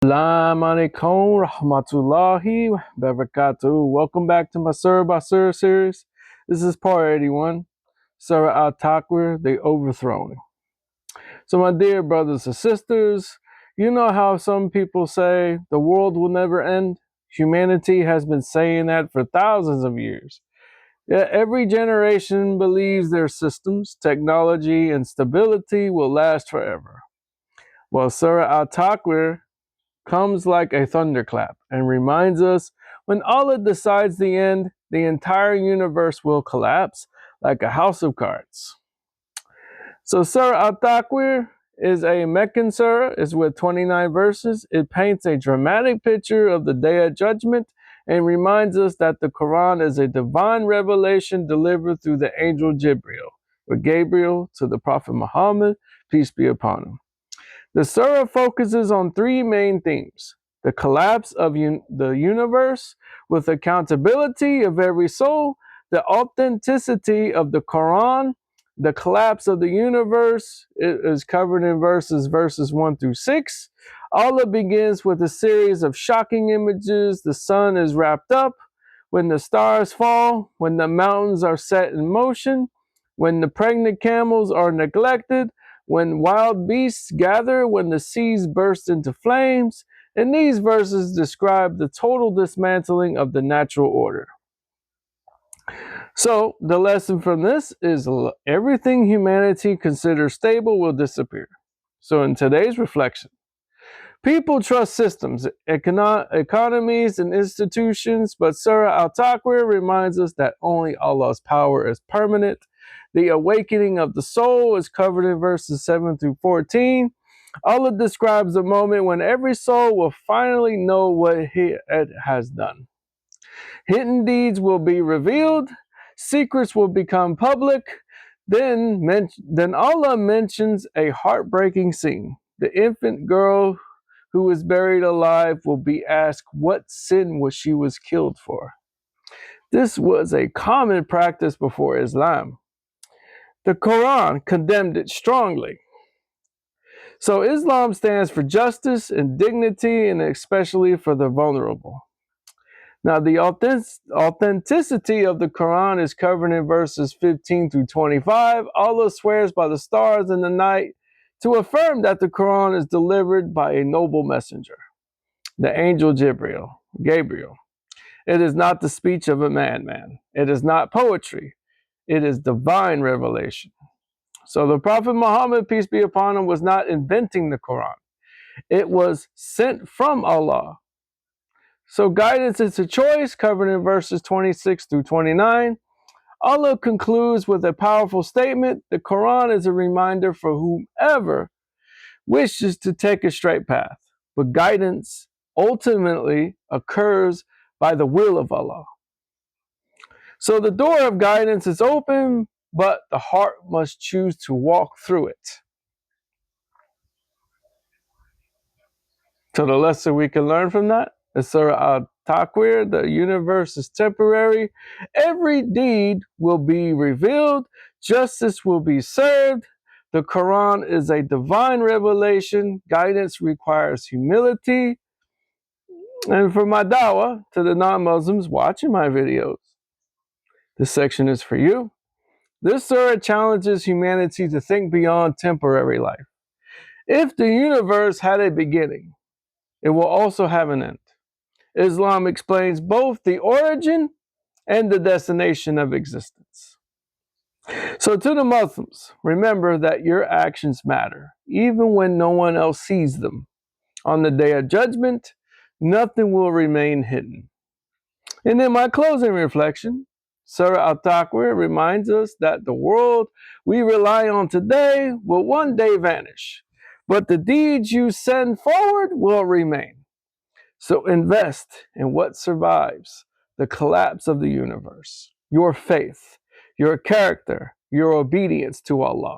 Assalamu alaikum rahmatullahi wa barakatuh. Welcome back to my Surah-by-Surah series. This is part 81, Surah At-Takwīr, the Overthrowing. So my dear brothers and sisters, you know how some people say the world will never end? Humanity has been saying that for thousands of years. Yet every generation believes their systems, technology, and stability will last forever. Well, Surah At-Takwīr comes like a thunderclap and reminds us when Allah decides the end, the entire universe will collapse like a house of cards. So Surah At-Takwīr is a Meccan surah. It's with 29 verses. It paints a dramatic picture of the Day of Judgment and reminds us that the Quran is a divine revelation delivered through the angel Jibreel, or Gabriel, to the Prophet Muhammad, peace be upon him. The surah focuses on three main themes: the collapse of the universe with accountability of every soul, the authenticity of the Quran, the collapse of the universe is covered in verses 1 through 6. Allah begins with a series of shocking images. The sun is wrapped up, when the stars fall, when the mountains are set in motion, when the pregnant camels are neglected, when wild beasts gather, when the seas burst into flames. And these verses describe the total dismantling of the natural order. So the lesson from this is everything humanity considers stable will disappear. So in today's reflection, people trust systems, economies, and institutions, but Surah At-Takwīr reminds us that only Allah's power is permanent. The awakening of the soul is covered in verses 7 through 14. Allah describes a moment when every soul will finally know what it has done. Hidden deeds will be revealed, secrets will become public. Then Allah mentions a heartbreaking scene. The infant girl who was buried alive will be asked what sin she was killed for. This was a common practice before Islam. The Quran condemned it strongly. So Islam stands for justice and dignity, and especially for the vulnerable. Now, the authenticity of the Quran is covered in verses 15 through 25. Allah swears by the stars in the night to affirm that the Quran is delivered by a noble messenger, the angel Gabriel. It is not the speech of a madman. It is not poetry. It is divine revelation. So the Prophet Muhammad, peace be upon him, was not inventing the Quran. It was sent from Allah. So guidance is a choice, covered in verses 26 through 29. Allah concludes with a powerful statement: the Quran is a reminder for whomever wishes to take a straight path. But guidance ultimately occurs by the will of Allah. So the door of guidance is open, but the heart must choose to walk through it. So the lesson we can learn from that is Surah At-Takwīr: the universe is temporary. Every deed will be revealed. Justice will be served. The Quran is a divine revelation. Guidance requires humility. And for my dawah to the non-Muslims watching my videos, this section is for you. This surah challenges humanity to think beyond temporary life. If the universe had a beginning, it will also have an end. Islam explains both the origin and the destination of existence. So to the Muslims, remember that your actions matter, even when no one else sees them. On the Day of Judgment, nothing will remain hidden. And in my closing reflection, Surah At-Takwīr reminds us that the world we rely on today will one day vanish, but the deeds you send forward will remain. So invest in what survives the collapse of the universe: your faith, your character, your obedience to Allah.